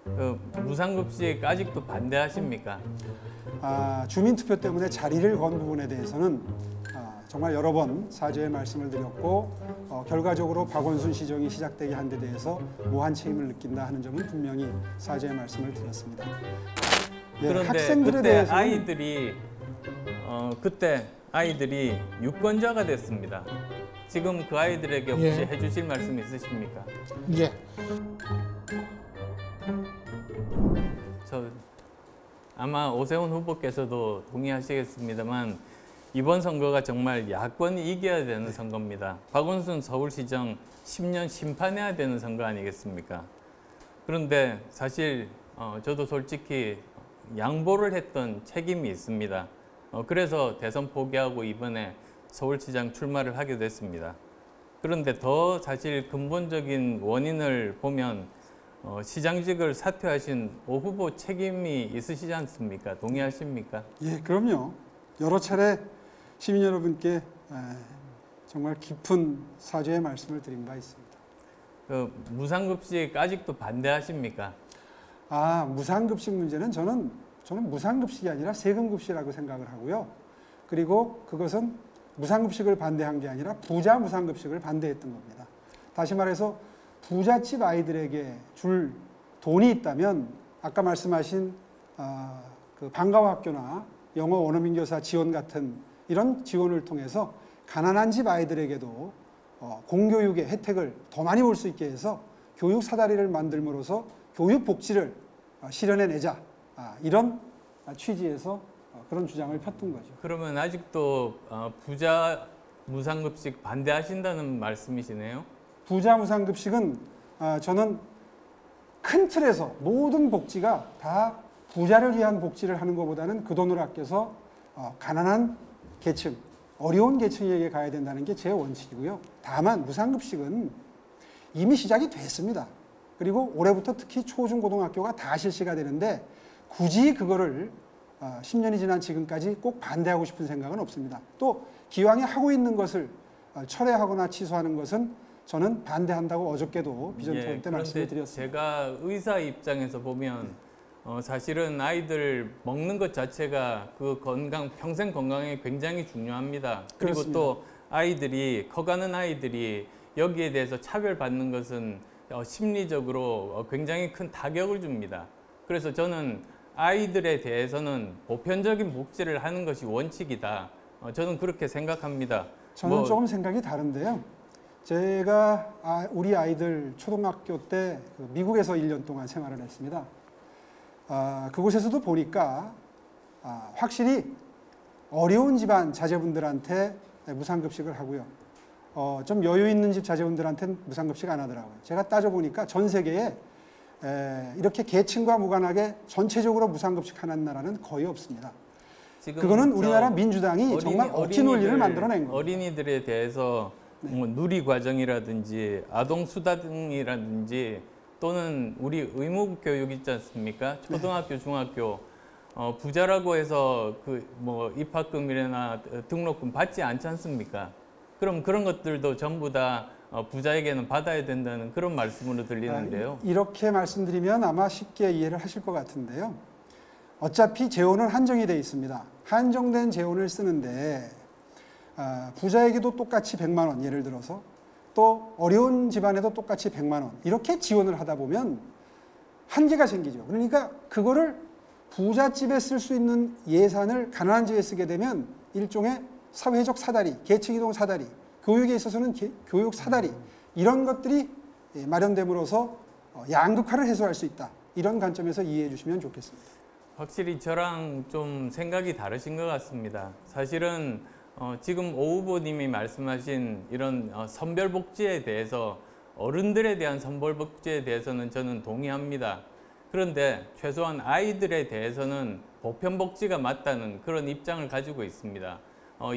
무상급식 아직도 반대하십니까? 주민투표 때문에 자리를 건 부분에 대해서는 정말 여러 번 사죄의 말씀을 드렸고 결과적으로 박원순 시정이 시작되게 한 데 대해서 무한 책임을 느낀다 하는 점은 분명히 사죄의 말씀을 드렸습니다. 그런데 학생들에 그때 대해서는 그때 아이들이 유권자가 됐습니다. 지금 그 아이들에게 혹시 해주실 말씀 있으십니까? 예. 아마 오세훈 후보께서도 동의하시겠습니다만 이번 선거가 정말 야권이 이겨야 되는 선거입니다. 박원순 서울시정 10년 심판해야 되는 선거 아니겠습니까? 그런데 사실 저도 솔직히 양보를 했던 책임이 있습니다. 그래서 대선 포기하고 이번에 서울시장 출마를 하게 됐습니다. 그런데 더 사실 근본적인 원인을 보면 시장직을 사퇴하신 오 후보 책임이 있으시지 않습니까? 동의하십니까? 예, 그럼요. 여러 차례 시민 여러분께 정말 깊은 사죄의 말씀을 드린 바 있습니다. 무상급식 아직도 반대하십니까? 무상급식 문제는 저는 무상급식이 아니라 세금급식이라고 생각을 하고요. 그리고 그것은 무상급식을 반대한 게 아니라 부자 무상급식을 반대했던 겁니다. 다시 말해서 부잣집 아이들에게 줄 돈이 있다면 아까 말씀하신 그 방과후 학교나 영어 원어민교사 지원 같은 이런 지원을 통해서 가난한 집 아이들에게도 공교육의 혜택을 더 많이 볼 수 있게 해서 교육 사다리를 만들므로써 교육 복지를 실현해내자 이런 취지에서 그런 주장을 폈던 거죠. 그러면 아직도 부자 무상급식 반대하신다는 말씀이시네요? 부자 무상급식은 저는 큰 틀에서 모든 복지가 다 부자를 위한 복지를 하는 것보다는 그 돈을 아껴서 가난한 계층, 어려운 계층에게 가야 된다는 게 제 원칙이고요. 다만 무상급식은 이미 시작이 됐습니다. 그리고 올해부터 특히 초중고등학교가 다 실시가 되는데 굳이 그거를 10년이 지난 지금까지 꼭 반대하고 싶은 생각은 없습니다. 또 기왕에 하고 있는 것을 철회하거나 취소하는 것은 저는 반대한다고 어저께도 비전토론 때 말씀을 드렸습니다. 제가 의사 입장에서 보면 사실은 아이들 먹는 것 자체가 그 평생 건강에 굉장히 중요합니다. 그리고 그렇습니다. 또 커가는 아이들이 여기에 대해서 차별받는 것은 심리적으로 굉장히 큰 타격을 줍니다. 그래서 저는 아이들에 대해서는 보편적인 복지를 하는 것이 원칙이다. 저는 그렇게 생각합니다. 저는 조금 생각이 다른데요. 제가 우리 아이들 초등학교 때 미국에서 1년 동안 생활을 했습니다. 그곳에서도 보니까 확실히 어려운 집안 자제분들한테 무상급식을 하고요. 좀 여유 있는 집 자제분들한테는 무상급식 안 하더라고요. 제가 따져보니까 전 세계에 이렇게 계층과 무관하게 전체적으로 무상급식 하는 나라는 거의 없습니다. 그거는 우리나라 민주당이 정말 억지 논리를 만들어낸 겁니다. 어린이들에 대해서 누리과정이라든지 아동수당이라든지 또는 우리 의무교육 있지 않습니까? 초등학교, 중학교 부자라고 해서 입학금이나 등록금 받지 않지 않습니까? 그럼 그런 것들도 전부 다 부자에게는 받아야 된다는 그런 말씀으로 들리는데요. 이렇게 말씀드리면 아마 쉽게 이해를 하실 것 같은데요. 어차피 재원은 한정이 되어 있습니다. 한정된 재원을 쓰는데 부자에게도 똑같이 100만 원 예를 들어서 또 어려운 집안에도 똑같이 100만 원 이렇게 지원을 하다 보면 한계가 생기죠. 그러니까 그거를 부잣집에 쓸 수 있는 예산을 가난한 집에 쓰게 되면 일종의 사회적 사다리, 계층이동 사다리, 교육에 있어서는 교육 사다리 이런 것들이 마련됨으로써 양극화를 해소할 수 있다. 이런 관점에서 이해해 주시면 좋겠습니다. 확실히 저랑 좀 생각이 다르신 것 같습니다. 사실은 지금 오 후보님이 말씀하신 이런 선별복지에 대해서 어른들에 대한 선별복지에 대해서는 저는 동의합니다. 그런데 최소한 아이들에 대해서는 보편복지가 맞다는 그런 입장을 가지고 있습니다.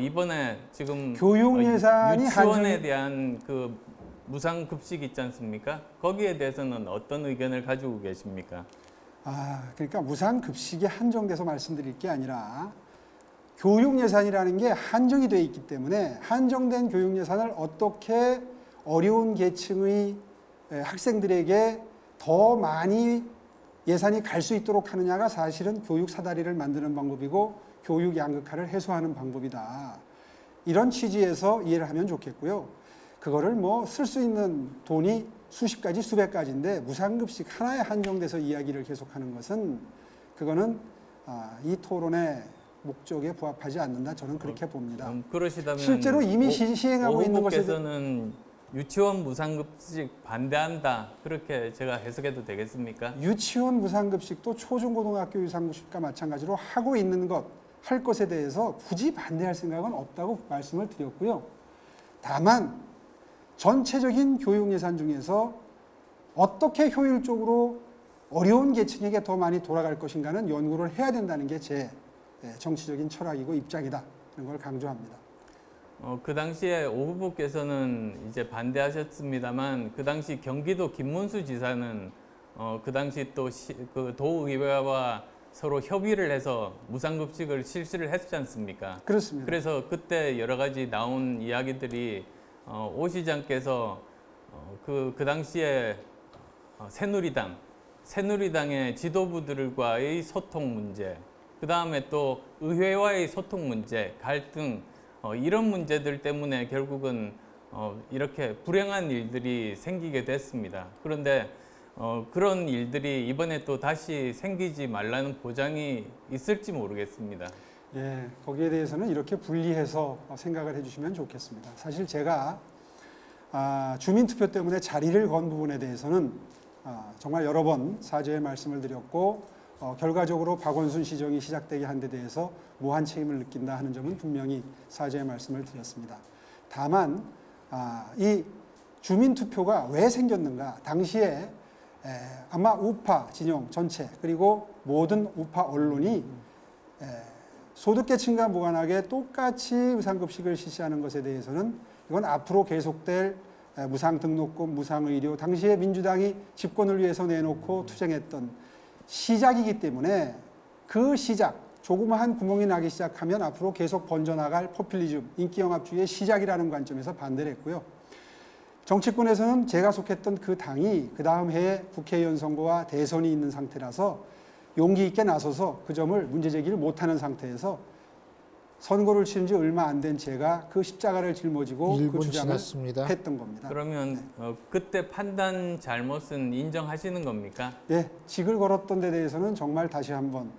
이번에 지금 교육 예산이 유치원에 대한 그 무상급식 있지 않습니까? 거기에 대해서는 어떤 의견을 가지고 계십니까? 그러니까 무상급식이 한정돼서 말씀드릴 게 아니라 교육 예산이라는 게 한정이 되어 있기 때문에 한정된 교육 예산을 어떻게 어려운 계층의 학생들에게 더 많이 예산이 갈 수 있도록 하느냐가 사실은 교육 사다리를 만드는 방법이고 교육 양극화를 해소하는 방법이다. 이런 취지에서 이해를 하면 좋겠고요. 그거를 뭐 쓸 수 있는 돈이 수십 가지, 수백 가지인데 무상급식 하나에 한정돼서 이야기를 계속하는 것은 그거는 이 토론의 목적에 부합하지 않는다. 저는 그렇게 봅니다. 그러시다면 실제로 이미 시행하고 있는 것에 후보께서는 유치원 무상급식 반대한다. 그렇게 제가 해석해도 되겠습니까? 유치원 무상급식도 초중고등학교 유상급식과 마찬가지로 하고 있는 것, 할 것에 대해서 굳이 반대할 생각은 없다고 말씀을 드렸고요. 다만 전체적인 교육 예산 중에서 어떻게 효율적으로 어려운 계층에게 더 많이 돌아갈 것인가는 연구를 해야 된다는 게 제 정치적인 철학이고 입장이다. 이런 걸 강조합니다. 그 당시에 오 후보께서는 이제 반대하셨습니다만 그 당시 경기도 김문수 지사는 그 당시 또 그 도의회와 서로 협의를 해서 무상급식을 실시를 했지 않습니까? 그렇습니다. 그래서 그때 여러 가지 나온 이야기들이 오 시장께서 그 당시에 새누리당의 지도부들과의 소통 문제, 그 다음에 또 의회와의 소통 문제, 갈등 이런 문제들 때문에 결국은 이렇게 불행한 일들이 생기게 됐습니다. 그런데 그런 일들이 이번에 또 다시 생기지 말라는 보장이 있을지 모르겠습니다. 예, 거기에 대해서는 이렇게 분리해서 생각을 해주시면 좋겠습니다. 사실 제가 주민투표 때문에 자리를 건 부분에 대해서는 정말 여러 번 사죄의 말씀을 드렸고 결과적으로 박원순 시정이 시작되게 한 데 대해서 무한 책임을 느낀다 하는 점은 분명히 사죄의 말씀을 드렸습니다. 다만 이 주민투표가 왜 생겼는가, 당시에 아마 우파 진영 전체 그리고 모든 우파 언론이 소득계층과 무관하게 똑같이 무상급식을 실시하는 것에 대해서는 이건 앞으로 계속될 무상등록금, 무상의료, 당시에 민주당이 집권을 위해서 내놓고 투쟁했던 시작이기 때문에 그 시작, 조그마한 구멍이 나기 시작하면 앞으로 계속 번져나갈 포퓰리즘, 인기영합주의의 시작이라는 관점에서 반대를 했고요. 정치권에서는 제가 속했던 그 당이 그 다음 해에 국회의원 선거와 대선이 있는 상태라서 용기 있게 나서서 그 점을 문제제기를 못하는 상태에서 선거를 치른 지 얼마 안 된 제가 그 십자가를 짊어지고 그 주장을 지났습니다. 했던 겁니다. 그러면 그때 판단 잘못은 인정하시는 겁니까? 예, 직을 걸었던 데 대해서는 정말 다시 한번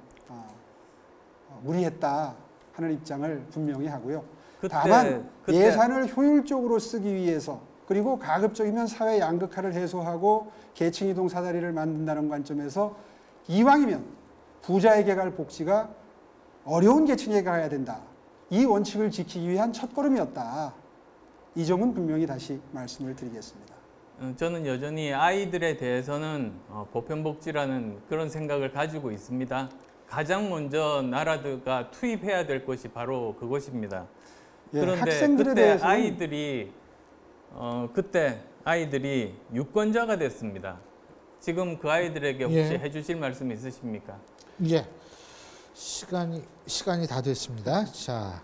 무리했다 하는 입장을 분명히 하고요. 다만 예산을 효율적으로 쓰기 위해서 그리고 가급적이면 사회 양극화를 해소하고 계층 이동 사다리를 만든다는 관점에서 이왕이면 부자에게 갈 복지가 어려운 계층에 가야 된다. 이 원칙을 지키기 위한 첫걸음이었다. 이 점은 분명히 다시 말씀을 드리겠습니다. 저는 여전히 아이들에 대해서는 보편복지라는 그런 생각을 가지고 있습니다. 가장 먼저 나라가 투입해야 될 것이 바로 그것입니다. 예, 그런데 학생들에 그때 대해서는 그때 아이들이 유권자가 됐습니다. 지금 그 아이들에게 혹시 해주실 말씀 있으십니까? 예, 시간이 다 됐습니다. 자.